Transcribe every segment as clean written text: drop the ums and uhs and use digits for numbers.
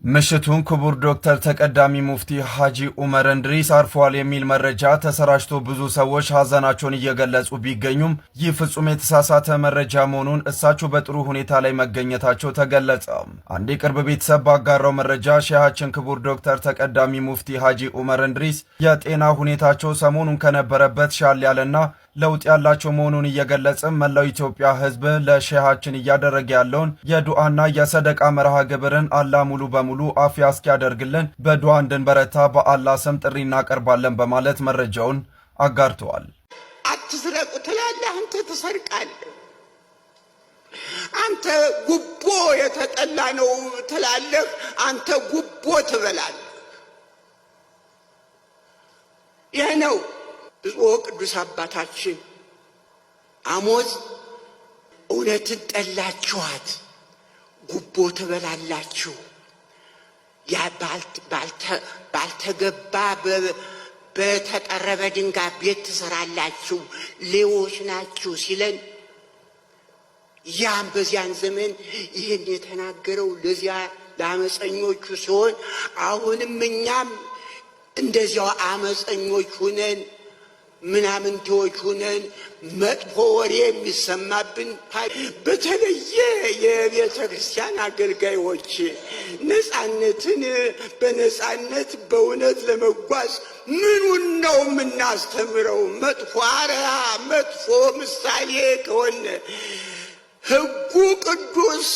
ምሽቱን ክቡር ዶክተር ተቀዳሚ ሙፍቲ ሐጂ ዑመር እንድሪስ አርፈዋል የሚል መረጃ ተሰራጭቶ ብዙ ሰዎች ሐዘናቸውን እየገለጹ ቢገኙም ይህ ፍጹም የተሳሳተ መረጃ መሆኑን እሳቸው በጥሩ ሁኔታ ላይ መገኘታቸው ተገለጸ። አንድ የቅርብ ቤተሰብ ባጋራው መረጃ ሼሃችን ክቡር ዶክተር ተቀዳሚ ሙፍቲ ሐጂ ዑመር እንድሪስ የጤና ሁኔታቸው ሰሞኑን ከነበረበት ሻል ያለና ለውጥ ያላቸው መሆኑን እየገለጸ መላው ኢትዮጵያ ሕዝብ ለሼሃችን እያደረገ ያለውን የዱዓና የሰደቃ መርሃ ግብርን አላህ ሙሉ በሙሉ አፍያ እስኪያደርግልን በዱዓ እንድንበረታ በአላህ ስም ጥሪ እናቀርባለን በማለት መረጃውን አጋርተዋል። አትስረቁ ትላለህ፣ አንተ ትሰርቃለህ። አንተ ጉቦ የተጠላ ነው ትላለህ፣ አንተ ጉቦ ትበላለህ። ይህ ነው ብፁዕ ቅዱስ አባታችን አሞጽ እውነትን ጠላችኋት፣ ጉቦ ትበላላችሁ፣ ያ ባልተገባ በተጠረበ ድንጋይ ቤት ትሰራላችሁ፣ ሌቦች ናችሁ ሲለን ያም በዚያን ዘመን ይህን የተናገረው ለዚያ ለአመፀኞቹ ሲሆን አሁንም እኛም እንደዚያው አመፀኞች ሁነን ምናምንቴዎች ሁነን መጥፎ ወሬ የሚሰማብን በተለየ የቤተ ክርስቲያን አገልጋዮች ነፃነትን በነፃነት በእውነት ለመጓዝ ምኑን ነው የምናስተምረው? መጥፎ አርአያ መጥፎ ምሳሌ ከሆነ ሕጉ ቅዱስ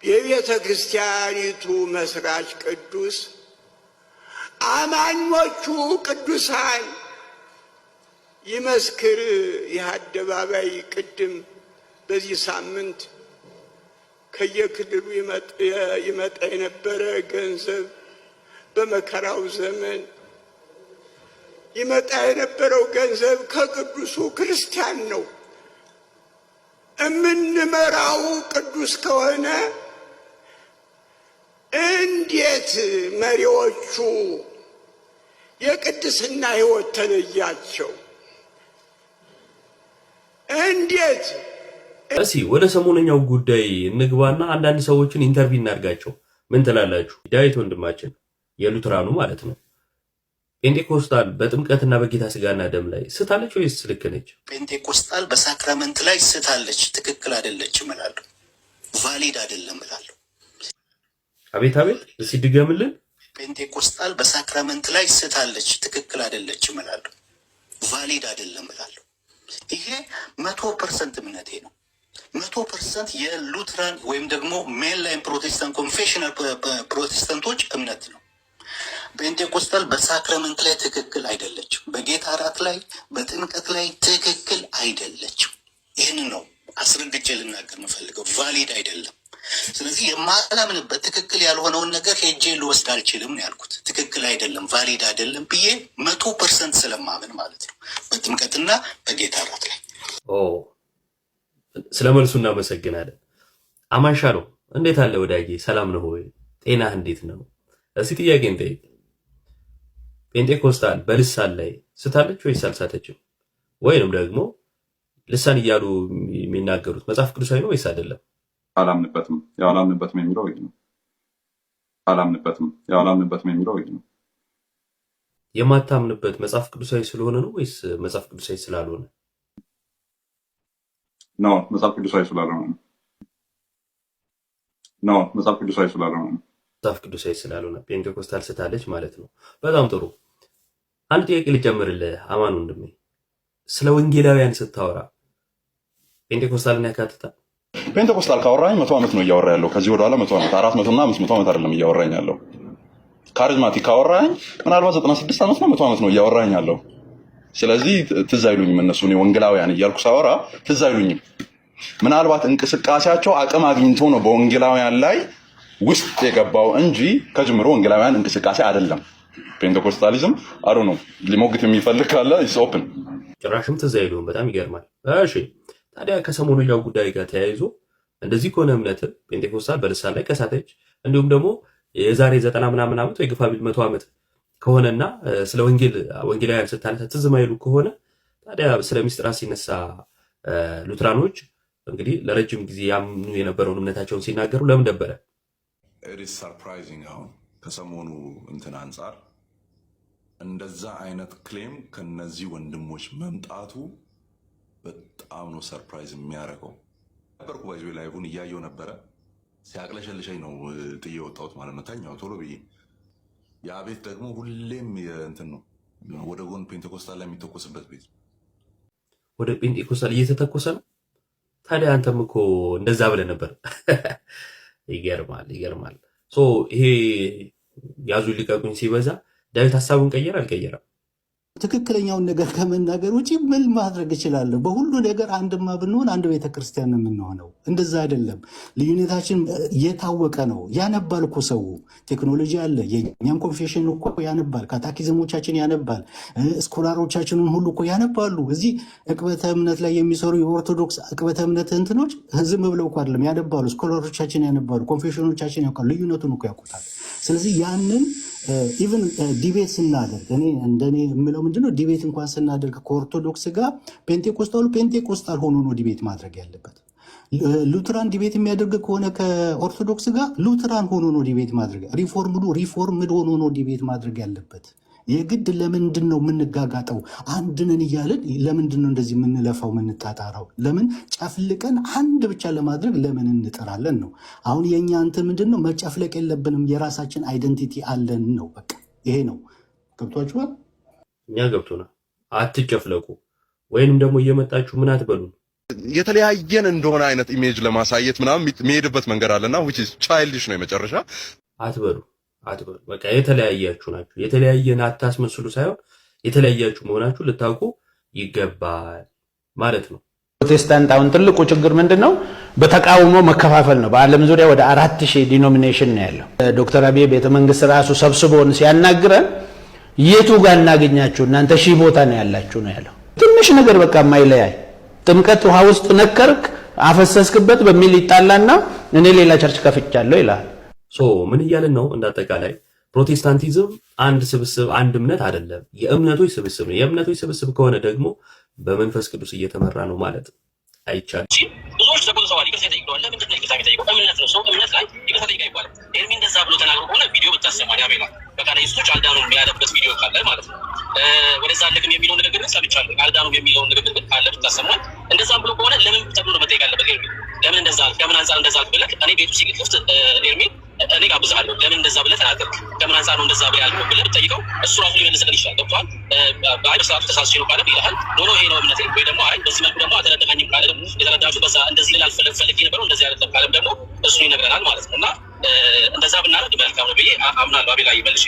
የቤተ ክርስቲያኒቱ መስራች ቅዱስ አማኞቹ ቅዱሳን ይመስክር። ይህ አደባባይ ቅድም በዚህ ሳምንት ከየክልሉ ይመጣ የነበረ ገንዘብ በመከራው ዘመን ይመጣ የነበረው ገንዘብ ከቅዱሱ ክርስቲያን ነው። እምንመራው ቅዱስ ከሆነ እንዴት መሪዎቹ የቅድስና ሕይወት ተለያቸው? እንዴት? እስኪ ወደ ሰሞነኛው ጉዳይ እንግባና አንዳንድ ሰዎችን ኢንተርቪው እናድርጋቸው። ምን ትላላችሁ? ዳዊት ወንድማችን የሉትራኑ ማለት ነው፣ ፔንቴኮስታል በጥምቀትና በጌታ ስጋና ደም ላይ ስታለች ወይስ ልክ ነች? ፔንቴኮስታል በሳክራመንት ላይ ስታለች፣ ትክክል አይደለችም እላለሁ። ቫሊድ አይደለም እላለሁ። አቤት አቤት፣ እስኪ ድገምልን። ፔንቴኮስታል በሳክራመንት ላይ ስታለች፣ ትክክል አይደለችም እላለሁ። ቫሊድ አይደለም እላለሁ። ይሄ 100% እምነቴ ነው። 100% የሉትራን ወይም ደግሞ ሜንላይን ፕሮቴስታንት ኮንፌሽናል ፕሮቴስታንቶች እምነት ነው። ፔንቴኮስታል በሳክራመንት ላይ ትክክል አይደለችም። በጌታ እራት ላይ በጥምቀት ላይ ትክክል አይደለችም። ይህንን ነው አስረግጬ ልናገር የምፈልገው። ቫሊድ አይደለም። ስለዚህ የማላምንበት ትክክል ያልሆነውን ነገር ሄጄ ልወስድ አልችልም ነው ያልኩት። ትክክል አይደለም ቫሊድ አይደለም ብዬ 100% ስለማምን ማለት ነው በጥምቀትና በጌታ እራት ላይ። ስለ መልሱ እናመሰግናለን። አማንሻ ነው። እንዴት አለ ወዳጄ? ሰላም ነው ወይ? ጤናህ እንዴት ነው? እስኪ ጥያቄ እንጠይቅ። ፔንቴኮስታል በልሳን ላይ ስታለች ወይስ አልሳተችም? ወይንም ደግሞ ልሳን እያሉ የሚናገሩት መጽሐፍ ቅዱሳዊ ነው ወይስ አይደለም? አላምንበትም። ያው አላምንበትም የሚለው ይሄ ነው። አላምንበትም የሚለው ይሄ ነው። የማታምንበት መጽሐፍ ቅዱሳዊ ስለሆነ ነው ወይስ መጽሐፍ ቅዱሳዊ ስላልሆነ ነው? መጽሐፍ ቅዱሳዊ ስላልሆነ ነው። መጽሐፍ ቅዱሳዊ ስላልሆነ ነው። መጽሐፍ ቅዱሳዊ ስላልሆነ ፔንቴኮስታል ስታለች ማለት ነው። በጣም ጥሩ። አንድ ጥያቄ ልጨምርልህ አማን ወንድሜ። ስለ ወንጌላውያን ስታወራ ፔንቴኮስታልን ያካትታል? ፔንቴኮስታል ካወራኝ 100 ዓመት ነው እያወራ ያለው። ከዚህ ወደ ኋላ 100 ዓመት 400 እና 500 ዓመት አይደለም እያወራኝ ያለው። ካሪዝማቲክ ካወራኝ ምናልባት 96 ዓመት ነው 100 ዓመት ነው እያወራኝ ያለው። ስለዚህ ትዝ አይሉኝም እነሱ። እኔ ወንጌላውያን እያልኩ ሳወራ ትዝ አይሉኝም። ምናልባት እንቅስቃሴያቸው አቅም አግኝቶ ነው በወንጌላውያን ላይ ውስጥ የገባው እንጂ ከጅምሮ ወንጌላውያን እንቅስቃሴ አይደለም። ፔንቴኮስታሊዝም አሩ ነው። ሊሞግት የሚፈልግ ካለ ኢትስ ኦፕን። ጭራሽም ትዝ አይሉም። በጣም ይገርማል። እሺ ታዲያ ከሰሞኑኛው ጉዳይ ጋር ተያይዞ እንደዚህ ከሆነ እምነት ፔንቴኮስታል በልሳን ላይ ከሳተች እንዲሁም ደግሞ የዛሬ 90 ምናምን ዓመት ወይ ግፋ ቢል 100 ዓመት ከሆነና ስለ ወንጌላውያን ስታነሳ ትዝ ማይሉ ከሆነ ታዲያ ስለ ሚስጥራት ሲነሳ ሉትራኖች እንግዲህ ለረጅም ጊዜ ያምኑ የነበረውን እምነታቸውን ሲናገሩ ለምን ነበረ? it is surprising አሁን ከሰሞኑ እንትን አንጻር እንደዛ አይነት ክሌም ከነዚህ ወንድሞች መምጣቱ በጣም ነው ሰርፕራይዝ የሚያደርገው። ነበርኩ ባይዞ ላይቡን እያየው ነበረ። ሲያቅለሸልሸኝ ነው ጥዬ ወጣሁት ማለት ነው። ተኛው ቶሎ ብዬ። ያ ቤት ደግሞ ሁሌም እንትን ነው ወደ ጎን ፔንቴኮስታል ላይ የሚተኮስበት ቤት። ወደ ፔንቴኮስታል እየተተኮሰ ነው። ታዲያ አንተም እኮ እንደዛ ብለህ ነበር። ይገርማል። ይሄ ያዙ ሊቀቁኝ ሲበዛ ዳዊት ሀሳቡን ቀየረ አልቀየረም? ትክክለኛውን ነገር ከመናገር ውጪ ምን ማድረግ እችላለሁ? በሁሉ ነገር አንድማ ብንሆን አንድ ቤተክርስቲያን ነው የምንሆነው። እንደዛ አይደለም። ልዩነታችን የታወቀ ነው። ያነባል እኮ ሰው፣ ቴክኖሎጂ አለ። የኛም ኮንፌሽን እኮ ያነባል፣ ካታኪዝሞቻችን ያነባል፣ ስኮላሮቻችንን ሁሉ እኮ ያነባሉ። እዚህ ዕቅበተ እምነት ላይ የሚሰሩ የኦርቶዶክስ ዕቅበተ እምነት እንትኖች ዝም ብለው እኮ አይደለም ያነባሉ። ስኮላሮቻችን ያነባሉ፣ ኮንፌሽኖቻችን ያውቃሉ፣ ልዩነቱን እኮ ያውቁታል። ስለዚህ ያንን ኢቨን ዲቤት ስናደርግ እንደኔ የምለው ምንድነው፣ ዲቤት እንኳን ስናደርግ ከኦርቶዶክስ ጋር ፔንቴኮስታል ሆኖ ነው ዲቤት ማድረግ ያለበት። ሉትራን ዲቤት የሚያደርግ ከሆነ ከኦርቶዶክስ ጋር ሉትራን ሆኖ ነው ዲቤት ማድረግ፣ ሪፎርምድ ሆኖ ነው ዲቤት ማድረግ ያለበት። የግድ ለምንድን ነው የምንጋጋጠው? አንድንን እያልን ለምንድን ነው እንደዚህ የምንለፋው የምንጣጣረው? ለምን ጨፍልቀን አንድ ብቻ ለማድረግ ለምን እንጥራለን ነው። አሁን የእኛ እንትን ምንድን ነው? መጨፍለቅ የለብንም። የራሳችን አይደንቲቲ አለን ነው። በቃ ይሄ ነው። ገብቷችኋል? እኛ ገብቶናል። አትጨፍለቁ፣ ወይንም ደግሞ እየመጣችሁ ምን አትበሉ። የተለያየን እንደሆነ አይነት ኢሜጅ ለማሳየት ምናምን የሚሄድበት መንገድ አለና which is childish ነው የመጨረሻ። አትበሉ። በቃ የተለያያችሁ ናችሁ። የተለያየን አታስመስሉ ሳይሆን የተለያያችሁ መሆናችሁ ልታውቁ ይገባል ማለት ነው። ፕሮቴስታንት አሁን ትልቁ ችግር ምንድነው? በተቃውሞ መከፋፈል ነው። በዓለም ዙሪያ ወደ 4000 ዲኖሚኔሽን ነው ያለው። ዶክተር አብይ ቤተመንግስት ራሱ ሰብስቦን ሲያናግረን የቱ ጋር እናገኛችሁ እናንተ ሺህ ቦታ ነው ያላችሁ ነው ያለው። ትንሽ ነገር በቃ ማይለያይ ጥምቀት ውሃ ውስጥ ነከርክ አፈሰስክበት በሚል ይጣላና እኔ ሌላ ቸርች ከፍቻለሁ ይላል። ምን እያልን ነው? እንዳጠቃላይ ፕሮቴስታንቲዝም አንድ ስብስብ አንድ እምነት አይደለም፣ የእምነቶች ስብስብ ነው። የእምነቶች ስብስብ ከሆነ ደግሞ በመንፈስ ቅዱስ እየተመራ ነው ማለት አይቻልም። ብዙዎች ተቆጥተዋል። ይቅርታ ጠይቀዋል። ለምንድን ነው ይቅርታ የሚጠይቀው? እምነት ነው። ሰው እምነት ላይ ይቅርታ ጠይቃ ይባላል። ኤርሚ እንደዛ ብሎ ተናግሮ ከሆነ ቪዲዮ ብታሰማን ያቤላ በቃ ኢየሱሶች አልዳኑም ያለበት ቪዲዮ ካለ ማለት ነው። ወደዛ አለቅም የሚለውን ንግግር ሰምቻለሁ። አልዳኑም የሚለውን ንግግር ካለ ብታሰማን። እንደዛም ብሎ ከሆነ ለምን ተብሎ ነው መጠየቅ አለበት? ኤርሚ ለምን እንደዛ ከምን አንጻር እንደዛ ብለህ እኔ ቤቱ ሲክፍት ኤርሚ እኔ ጋብዝሃለሁ ለምን እንደዛ ብለህ ተናገርክ? ከምን አንጻር ነው እንደዛ ብለህ ያልከው ብለህ ብትጠይቀው እሱ ራሱ ሊመልስልህ ይችላል። ገብቶሃል? አይ በስርዓቱ ተሳስቼ ነው ካለ ይልሃል። ኖ ይሄ ነው እምነቴ፣ ወይ ደግሞ አይ በዚህ መልኩ ደግሞ አልተረዳኸኝም ካለ የተረዳችሁ በዛ እንደዚህ ልል ፈልጌ ነበረው እንደዚህ አይደለም ካለም ደግሞ እሱ ይነግረናል ማለት ነው። እና እንደዛ ብናደርግ መልካም ነው ብዬ አምናለሁ። አቤላ ይመልሽ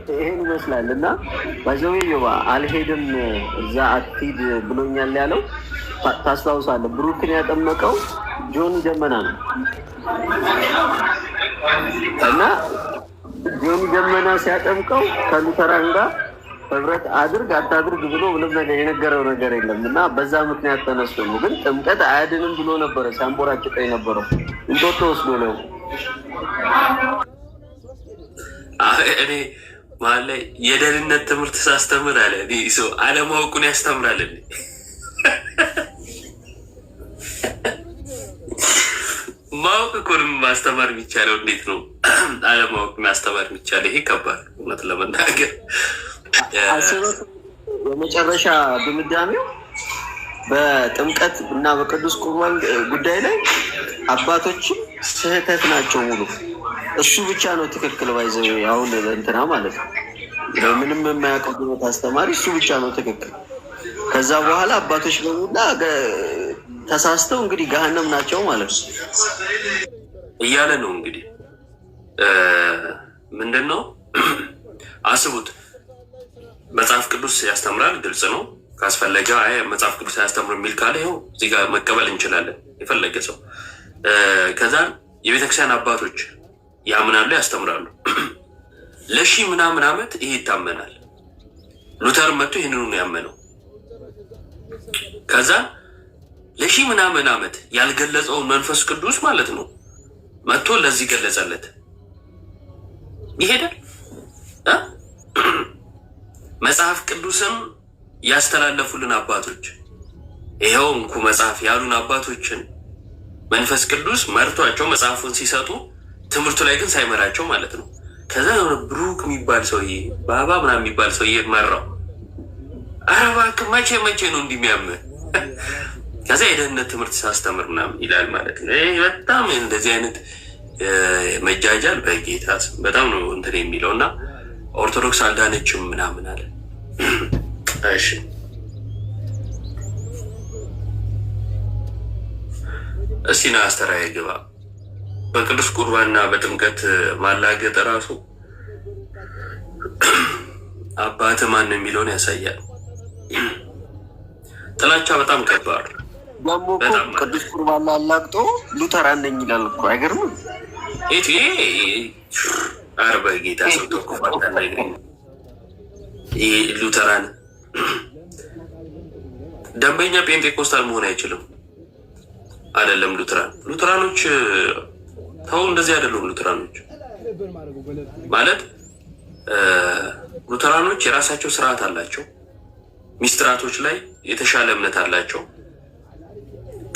ይሄን ይመስላል። እና ባይዘው ይባ አልሄድም እዛ አትሂድ ብሎኛል ያለው ታስታውሳለህ? ብሩክን ያጠመቀው ጆኒ ደመና ነው። እና ጆኒ ደመና ሲያጠምቀው ከሉተራን ጋር ህብረት አድርግ አታድርግ ብሎ ምንም ነገር የነገረው ነገር የለም። እና በዛ ምክንያት ተነስቶ ነው። ግን ጥምቀት አያድንም ብሎ ነበረ ሲያንቦራጭቀ የነበረው እንጦጦ ወስዶ ነው። እኔ ማለት ላይ የደህንነት ትምህርት ሳስተምር አለ ሰው አለማወቁን ያስተምራል። ማወቅ እኮ ማስተማር የሚቻለው እንዴት ነው? አለማወቅ ማስተማር የሚቻለው ይሄ ከባድ እውነት ለመናገር። የመጨረሻ ድምዳሜው በጥምቀት እና በቅዱስ ቁርባን ጉዳይ ላይ አባቶችም ስህተት ናቸው ሙሉ እሱ ብቻ ነው ትክክል። ባይዘው አሁን እንትና ማለት ነው ምንም የማያውቀው ትምህርት አስተማሪ እሱ ብቻ ነው ትክክል። ከዛ በኋላ አባቶች በሙላ ተሳስተው እንግዲህ ገሃነም ናቸው ማለት ነው እያለ ነው። እንግዲህ ምንድን ነው አስቡት። መጽሐፍ ቅዱስ ያስተምራል፣ ግልጽ ነው። ካስፈለገ አይ መጽሐፍ ቅዱስ ያስተምር የሚል ካለ ይኸው እዚህ ጋር መቀበል እንችላለን የፈለገ ሰው። ከዛን የቤተክርስቲያን አባቶች ያምናሉ፣ ያስተምራሉ። ለሺህ ምናምን ዓመት ይሄ ይታመናል። ሉተር መጥቶ ይህንኑ ነው ያመነው። ከዛ ለሺህ ምናምን ዓመት ያልገለጸውን መንፈስ ቅዱስ ማለት ነው መጥቶ ለዚህ ገለጸለት። ይሄዳል። መጽሐፍ ቅዱስም ያስተላለፉልን አባቶች ይኸው እንኩ መጽሐፍ ያሉን አባቶችን መንፈስ ቅዱስ መርቷቸው መጽሐፉን ሲሰጡ ትምህርቱ ላይ ግን ሳይመራቸው ማለት ነው። ከዛ የሆነ ብሩክ የሚባል ሰውዬ ባባ ምናምን የሚባል ሰውዬ መራው። ኧረ እባክህ መቼ ነው እንዲህ የሚያምህ? ከዛ የደህንነት ትምህርት ሳስተምር ምናምን ይላል ማለት ነው። በጣም እንደዚህ አይነት መጃጃል በጌታ ስም በጣም ነው እንትን የሚለው እና ኦርቶዶክስ አልዳነችም ምናምን አለ። እሺ እስቲ ና አስተራየ ግባ። በቅዱስ ቁርባንና በጥምቀት ማላገጥ ራሱ አባት ማን የሚለውን ያሳያል። ጥላቻ በጣም ከባድ ደግሞ ቅዱስ ቁርባን አላግጦ ሉተራን ነኝ ይላል እኮ አይገርምም? አርበ ጌታ ሰው ተቆፋታ ሉተራን ደንበኛ ፔንቴኮስታል መሆን አይችልም። አይደለም ሉተራኖች ተው፣ እንደዚህ አይደሉም። ሉተራኖች ማለት ሉተራኖች የራሳቸው ስርዓት አላቸው። ሚስጥራቶች ላይ የተሻለ እምነት አላቸው።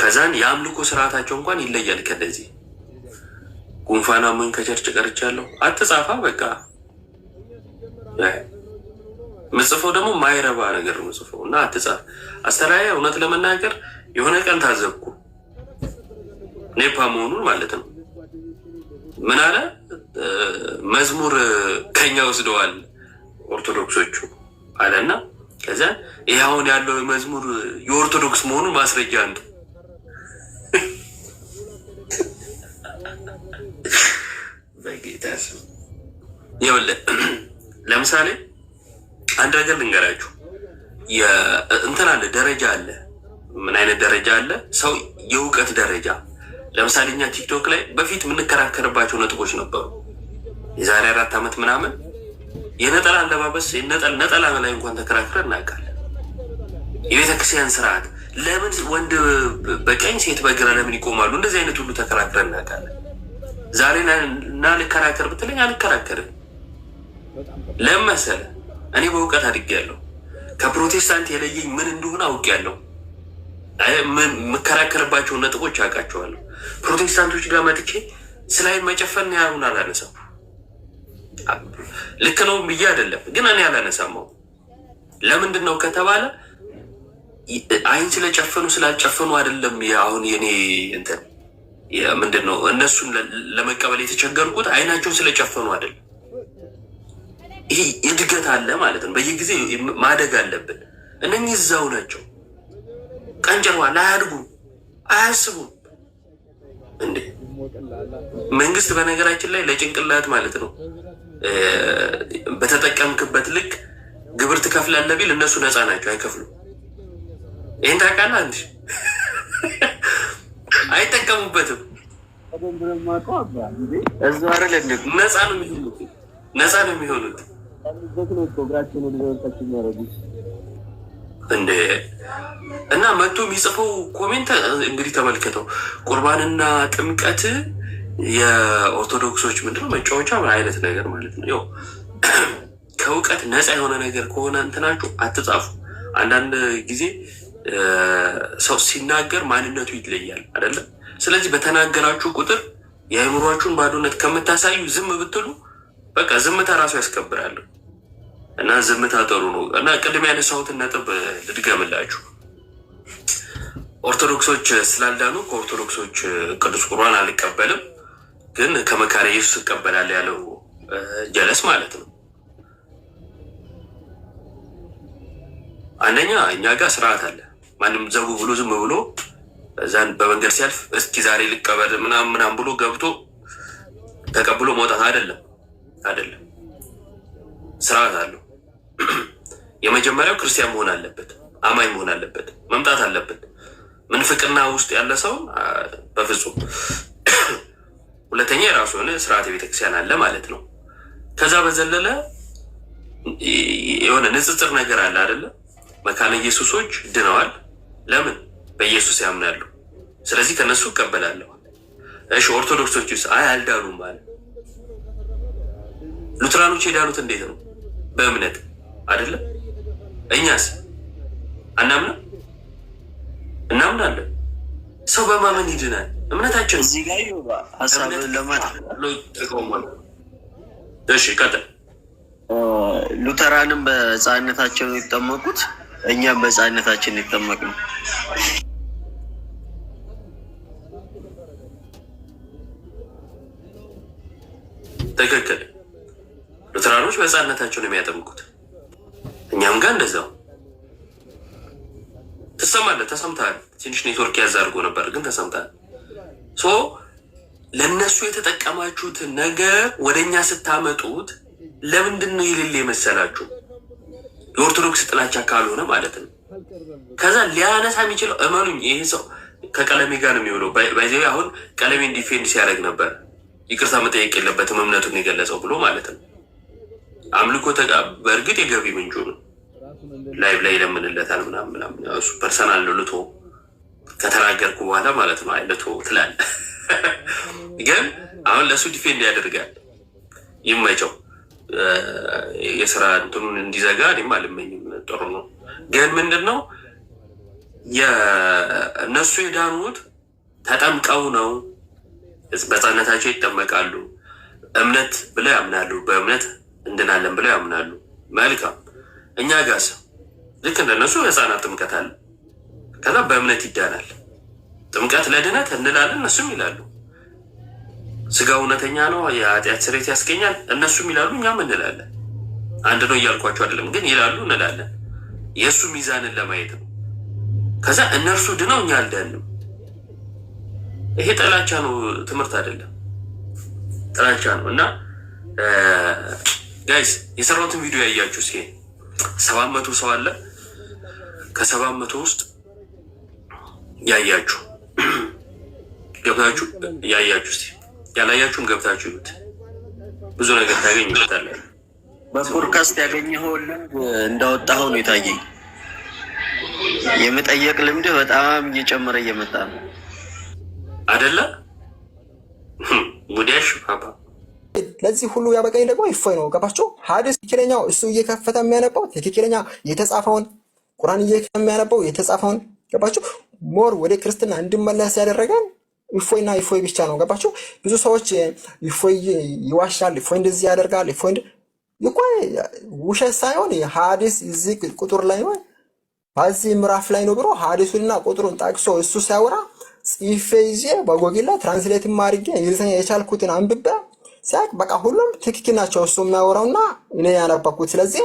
ከዛን የአምልኮ ስርዓታቸው እንኳን ይለያል። ከደዚህ ጉንፋና ምን ከቸርች ቀርቻለሁ አትጻፋ። በቃ ምጽፈው ደግሞ ማይረባ ነገር ነው ምጽፈው እና አትጻፍ። አስተራየ እውነት ለመናገር የሆነ ቀን ታዘብኩ ኔፓ መሆኑን ማለት ነው። ምን አለ መዝሙር ከኛ ወስደዋል ኦርቶዶክሶቹ አለና ከዛ ይሄ አሁን ያለው መዝሙር የኦርቶዶክስ መሆኑን ማስረጃ አንዱ በጌታስ ይወለ ለምሳሌ አንድ ነገር ልንገራችሁ። እንትን አለ ደረጃ አለ። ምን አይነት ደረጃ አለ? ሰው የእውቀት ደረጃ። ለምሳሌ እኛ ቲክቶክ ላይ በፊት የምንከራከርባቸው ነጥቦች ነበሩ። የዛሬ 4 ዓመት ምናምን የነጠላ አለባበስ ነጠላ ላይ እንኳን ተከራክረን እናውቃለን። የቤተክርስቲያን ስርዓት ለምን ወንድ በቀኝ ሴት በግራ ለምን ይቆማሉ? እንደዚህ አይነት ሁሉ ተከራክረን እናውቃለን። ዛሬ እና ልከራከር ብትለኝ አልከራከርም። ለምን መሰለህ? እኔ በእውቀት አድጌያለሁ። ከፕሮቴስታንት የለየኝ ምን እንደሆነ አውቄያለሁ። የምከራከርባቸውን ነጥቦች አውቃቸዋለሁ። ፕሮቴስታንቶች ጋር መጥቼ ስላይን መጨፈን ያሉን አላነሳም። ልክ ነው ብዬ አይደለም ግን እኔ አላነሳማው። ለምንድን ነው ከተባለ አይን ስለጨፈኑ ስላልጨፈኑ አይደለም። አሁን የኔ እንትን ምንድን ነው እነሱን ለመቀበል የተቸገርኩት አይናቸውን ስለጨፈኑ አይደለም። ይሄ እድገት አለ ማለት ነው። በየጊዜ ማደግ አለብን። እነኚህ እዛው ናቸው። ቀንጨርዋል፣ አያድጉም፣ አያስቡም። እንዴ መንግስት በነገራችን ላይ ለጭንቅላት ማለት ነው በተጠቀምክበት ልክ ግብር ትከፍላለህ ቢል እነሱ ነፃ ናቸው፣ አይከፍሉም። ይህን ታውቃለህ? አንድ አይጠቀሙበትም። ነፃ ነው የሚሆኑት እንደ እና መጥቶ የሚጽፈው ኮሜንት እንግዲህ ተመልከተው። ቁርባንና ጥምቀት የኦርቶዶክሶች ምንድነው መጫወቻ አይነት ነገር ማለት ነው። ያው ከእውቀት ነፃ የሆነ ነገር ከሆነ እንትናችሁ አትጻፉ። አንዳንድ ጊዜ ሰው ሲናገር ማንነቱ ይለያል አይደለም። ስለዚህ በተናገራችሁ ቁጥር የአእምሯችሁን ባዶነት ከምታሳዩ ዝም ብትሉ በቃ ዝምታ ራሱ ያስከብራል እና ዝምታ ጥሩ ነው። እና ቅድም ያነሳሁትን ነጥብ ልድገምላችሁ። ኦርቶዶክሶች ስላልዳኑ ከኦርቶዶክሶች ቅዱስ ቁርባን አልቀበልም ግን ከመካነ ኢየሱስ እቀበላለሁ ያለው ጀለስ ማለት ነው። አንደኛ እኛ ጋር ስርዓት አለ። ማንም ዘው ብሎ ዝም ብሎ እዛን በመንገድ ሲያልፍ እስኪ ዛሬ ልቀበል ምናምን ብሎ ገብቶ ተቀብሎ መውጣት አይደለም። ስርዓት አለው። የመጀመሪያው ክርስቲያን መሆን አለበት፣ አማኝ መሆን አለበት፣ መምጣት አለበት። ምንፍቅና ውስጥ ያለ ሰው በፍጹም። ሁለተኛ የራሱ የሆነ ስርዓት ቤተክርስቲያን አለ ማለት ነው። ከዛ በዘለለ የሆነ ንጽጽር ነገር አለ አይደለ? መካነ ኢየሱሶች ድነዋል። ለምን? በኢየሱስ ያምናሉ። ስለዚህ ከነሱ እቀበላለሁ። እሺ ኦርቶዶክሶችስ አይ አልዳኑም ማለት። ሉትራኖች የዳኑት እንዴት ነው? በእምነት አይደለም። እኛስ አናምንም? እናምናለን። ሰው በማመን ይድናል። እምነታችን እዚህ ጋር ሀሳብን ተቃውሟል። እሺ ቀጥል። ሉተራንም በሕፃንነታቸው ነው የተጠመቁት፣ እኛም በሕፃንነታችን የተጠመቅነው። ትክክል። ሉተራኖች በሕፃንነታቸው ነው የሚያጠምቁት፣ እኛም ጋር እንደዛው። ትሰማለህ? ተሰምተሃል? ትንሽ ኔትወርክ ያዝ አድርጎ ነበር፣ ግን ተሰምተሃል። ለእነሱ የተጠቀማችሁትን ነገር ወደ እኛ ስታመጡት ለምንድን ነው የሌለ የመሰላችሁ? የኦርቶዶክስ ጥላቻ ካልሆነ ማለት ነው። ከዛ ሊያነሳ የሚችለው እመኑኝ፣ ይሄ ሰው ከቀለሜ ጋር ነው የሚውለው። ባይዘ አሁን ቀለሜን ዲፌንድ ሲያደርግ ነበር። ይቅርታ መጠየቅ የለበትም እምነቱን የገለጸው ብሎ ማለት ነው። አምልኮ በእርግጥ የገቢ ምንጩ ነው። ላይቭ ላይ ይለምንለታል ምናምን። እሱ ፐርሰናል ነው። ልቶ ከተናገርኩ በኋላ ማለት ነው። አይ ልቶ ትላለህ ግን አሁን ለእሱ ዲፌንድ ያደርጋል። ይመቸው። የስራ እንትኑን እንዲዘጋ እኔም አልመኝም። ጥሩ ነው። ግን ምንድን ነው እነሱ የዳኑት ተጠምቀው ነው። በሕፃንነታቸው ይጠመቃሉ። እምነት ብለው ያምናሉ። በእምነት እንድናለን ብለው ያምናሉ። መልካም። እኛ ጋስ ልክ እንደነሱ የሕፃናት ጥምቀት አለ። ከዛ በእምነት ይዳናል። ጥምቀት ለድነት እንላለን፣ እነሱም ይላሉ። ስጋ እውነተኛ ነው፣ የኃጢአት ስርየት ያስገኛል፣ እነሱም ይላሉ፣ እኛም እንላለን። አንድ ነው እያልኳቸው አይደለም፣ ግን ይላሉ፣ እንላለን። የእሱ ሚዛንን ለማየት ነው። ከዛ እነርሱ ድነው እኛ አልዳንም። ይሄ ጥላቻ ነው፣ ትምህርት አይደለም፣ ጥላቻ ነው። እና ጋይስ የሰራሁትን ቪዲዮ ያያችሁ እስኪ 700 ሰው አለ። ከ700 ውስጥ ያያችሁ ገብታችሁ ያያችሁ እስኪ ያላያችሁም ገብታችሁ ይሉት ብዙ ነገር ታገኙበታላችሁ። በፖድካስት ያገኘኸው ልምድ እንዳወጣኸው ነው የታየኝ። የመጠየቅ ልምድ በጣም እየጨመረ እየመጣ ነው አይደለ? ሙዲያሽ ፓፓ ለዚህ ሁሉ ያበቃኝ ደግሞ ይፎይ ነው። ገባችሁ? ሐዲስ ትክክለኛው እሱ እየከፈተ የሚያነባው ትክክለኛ የተጻፈውን ቁርአን እየከፈተ የሚያነባው የተጻፈውን ገባችሁ? ሞር ወደ ክርስትና እንድመለስ ያደረገን ይፎይና ይፎይ ብቻ ነው። ገባችሁ? ብዙ ሰዎች ይፎይ ይዋሻል፣ ይፎይ እንደዚህ ያደርጋል፣ ይፎይ ውሸት ሳይሆን ሐዲስ እዚህ ቁጥር ላይ ነው በዚህ ምዕራፍ ላይ ነው ብሎ ሐዲሱንና ቁጥሩን ጠቅሶ እሱ ሲያወራ ጽፌ ይዤ በጎግል ላይ ትራንስሌት ማድረግ እንግሊዝኛ የቻልኩትን አንብቤ ሲያቅ በቃ ሁሉም ትክክል ናቸው እሱ የሚያወራውና እኔ ያነበብኩት። ስለዚህ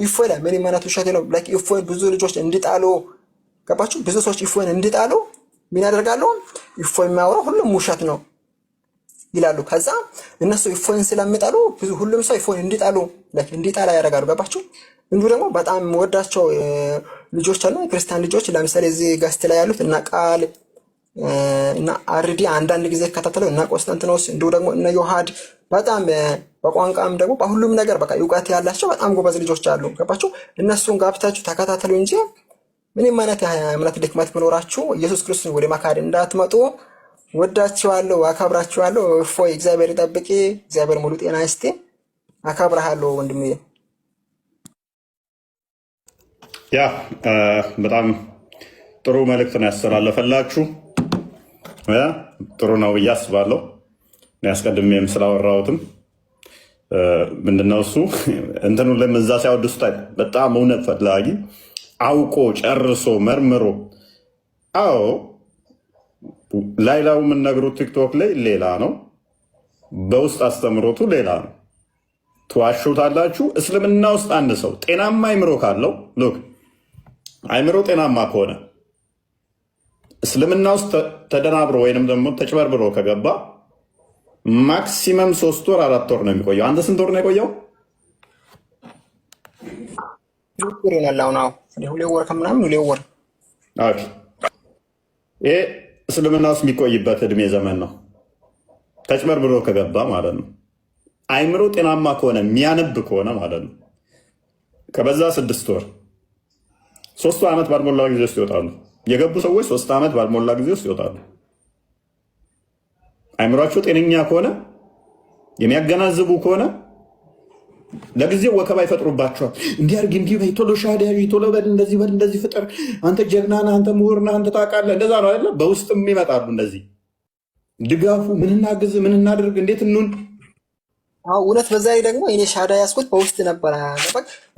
ይፎይ ላይ ምን ማለት ውሸት ነው? ላይክ ይፎይ ብዙ ልጆች እንዲጣሉ ገባችሁ? ብዙ ሰዎች ይፎይን እንዲጣሉ ምን ያደርጋሉ? ይፎይ የሚያወራው ሁሉም ውሸት ነው ይላሉ። ከዛ እነሱ ይፎይን ስለሚጣሉ ሁሉም ሰው ይፎይን እንዲጣሉ እንዲጣላ ያደርጋሉ። ገባችሁ? እንዱ ደግሞ በጣም ወዳቸው ልጆች አሉ፣ ክርስቲያን ልጆች። ለምሳሌ እዚህ ጋስት ላይ ያሉት እና ቃል እና አርዲ አንዳንድ ጊዜ ከታተለው እና ቆስጠንቲኖስ እንዱ ደግሞ እነ ዮሐድ በጣም በቋንቋም ደግሞ በሁሉም ነገር በቃ እውቀት ያላቸው በጣም ጎበዝ ልጆች አሉ። ገባችሁ? እነሱን ጋብታችሁ ተከታተሉ እንጂ ምንም አይነት እምነት ድክመት ቢኖራችሁ ኢየሱስ ክርስቶስን ወደ መካድ እንዳትመጡ። ወዳችኋለሁ፣ አከብራችኋለሁ። እፎይ እግዚአብሔር ይጠብቂ፣ እግዚአብሔር ሙሉ ጤና ይስጥ። አከብራለሁ ወንድሜ። ያ በጣም ጥሩ መልእክት ነው ያስተላለፈላችሁ። ጥሩ ነው ብዬ አስባለሁ። ያስቀድሜም ስላወራሁትም ምንድነው እሱ እንትኑ ለምዛ ሲያወድሱት በጣም እውነት ፈላጊ አውቆ ጨርሶ መርምሮ አዎ ላይላው የምንነግሩት ቲክቶክ ላይ ሌላ ነው፣ በውስጥ አስተምሮቱ ሌላ ነው። ትዋሹታላችሁ። እስልምና ውስጥ አንድ ሰው ጤናማ አይምሮ ካለው ሉክ አይምሮ ጤናማ ከሆነ እስልምና ውስጥ ተደናብሮ ወይንም ደግሞ ተጭበርብሮ ከገባ ማክሲመም 3 ወር 4 ወር ነው የሚቆየው። አንተ ስንት ወር ነው የቆየው? ይሄ እስልምና ውስጥ የሚቆይበት እድሜ ዘመን ነው፣ ተጭበርብሮ ከገባ ማለት ነው። አይምሮ ጤናማ ከሆነ የሚያነብ ከሆነ ማለት ነው ከበዛ 6 ወር 3 ዓመት ባልሞላ ጊዜ ውስጥ ይወጣሉ። የገቡ ሰዎች 3 ዓመት ባልሞላ ጊዜ ውስጥ ይወጣሉ። አይምሯቸው ጤነኛ ከሆነ የሚያገናዝቡ ከሆነ ለጊዜው ወከባ ይፈጥሩባቸዋል። እንዲያርግ እንዲህ በይ፣ ቶሎ ሻሃዳ ያዥ፣ ቶሎ በል፣ እንደዚህ ፍጠር፣ አንተ ጀግና ነህ፣ አንተ ምሁር ነህ፣ አንተ ታውቃለህ። እንደዛ ነው አይደለ? በውስጥም ይመጣሉ እንደዚህ ድጋፉ፣ ምን እናግዝ፣ ምን እናድርግ፣ እንዴት እንሁን። እውነት በዛ ላይ ደግሞ እኔ ሻሃዳ ያስኩት በውስጥ ነበር።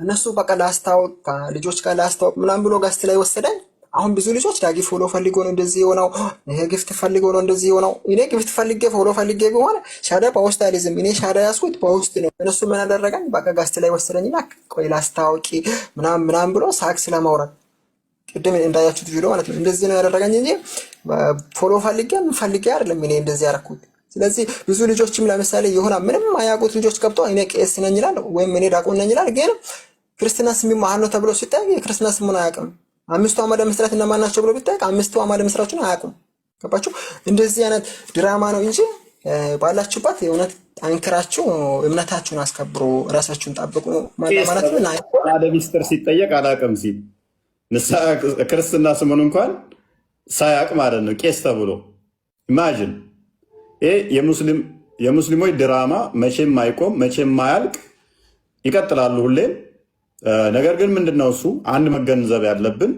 እነሱ በቃ ላስታወቅ ልጆች ጋር ላስታወቅ ምናምን ብሎ ጋስት ላይ ወሰደኝ። አሁን ብዙ ልጆች ዳጊ ፎሎ ፈልጎ ነው እንደዚህ የሆነው፣ ይሄ ግፍት ፈልጎ ነው እንደዚህ የሆነው። እኔ ግፍት ፈልጌ ፎሎ ፈልጌ ቢሆን ሻዳ በውስጥ አልይዝም። እኔ ሻዳ ያስኩት በውስጥ ነው። እነሱ ምን አደረገኝ? በቃ ጋስት ላይ ወሰደኝና ቆይ ላስታውቂ ምናምን ብሎ ሳክስ ለማውራት ቅድም እንዳያችሁት ቪዲዮ ማለት ነው። እንደዚህ ነው ያደረገኝ እንጂ ፎሎ ፈልጌ አይደለም እኔ እንደዚህ ያደረኩት። ስለዚህ ብዙ ልጆችም ለምሳሌ የሆነ ምንም አያውቁት ልጆች ገብተው እኔ ቄስ ነኝ ይላል ወይም እኔ ዲያቆን ነኝ ይላል። ግን ክርስትና ስም ማን ነው ተብሎ ሲጠየቅ የክርስትና ስሙን አያውቅም። አምስቱ አዕማደ ምሥጢራት እነማን ናቸው ብሎ ቢጠየቅ አምስቱ አዕማደ ምሥጢራቱን አያውቁም። ገባችሁ? እንደዚህ አይነት ድራማ ነው እንጂ ባላችሁበት የእውነት ጠንክራችሁ እምነታችሁን አስከብሩ፣ ራሳችሁን ጠብቁ ማለት ነው። አዕማደ ምስጢር ሲጠየቅ አላውቅም ሲል ንስሐ ክርስትና ስሙን እንኳን ሳያውቅ ማለት ነው ቄስ ተብሎ ኢማጂን። ይሄ የሙስሊሞች ድራማ መቼም አይቆም፣ መቼም ማያልቅ፣ ይቀጥላሉ ሁሌም። ነገር ግን ምንድነው እሱ አንድ መገንዘብ ያለብን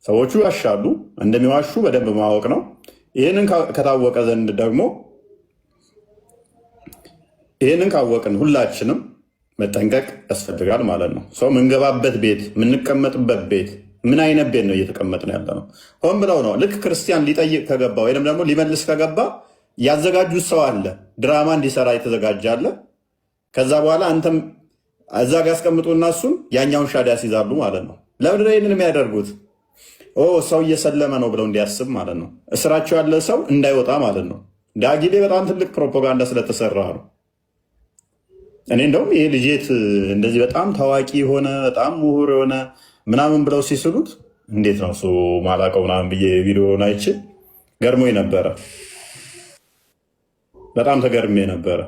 ሰዎቹ ያሻሉ፣ እንደሚዋሹ በደንብ ማወቅ ነው። ይህንን ከታወቀ ዘንድ ደግሞ ይህንን ካወቅን ሁላችንም መጠንቀቅ ያስፈልጋል ማለት ነው። ሰው ምንገባበት ቤት፣ ምንቀመጥበት ቤት ምን አይነት ቤት ነው እየተቀመጥን ያለ ነው? ሆን ብለው ነው። ልክ ክርስቲያን ሊጠይቅ ከገባ ወይም ደግሞ ሊመልስ ከገባ ያዘጋጁት ሰው አለ፣ ድራማ እንዲሰራ የተዘጋጀ አለ። ከዛ በኋላ አንተም እዛ ጋ ያስቀምጡና እሱን ያኛውን ሻዳ ያስይዛሉ ማለት ነው። ለምንድነው ይህንን የሚያደርጉት? ሰው እየሰለመ ነው ብለው እንዲያስብ ማለት ነው። እስራቸው ያለ ሰው እንዳይወጣ ማለት ነው። ዳጊሌ በጣም ትልቅ ፕሮፓጋንዳ ስለተሰራ ነው። እኔ እንደውም ይሄ ልጄት እንደዚህ በጣም ታዋቂ የሆነ በጣም ምሁር የሆነ ምናምን ብለው ሲስሉት እንዴት ነው እሱ ማላቀው ምናምን ብዬ ቪዲዮን አይቼ ገርሞኝ ነበረ። በጣም ተገርሜ ነበረ።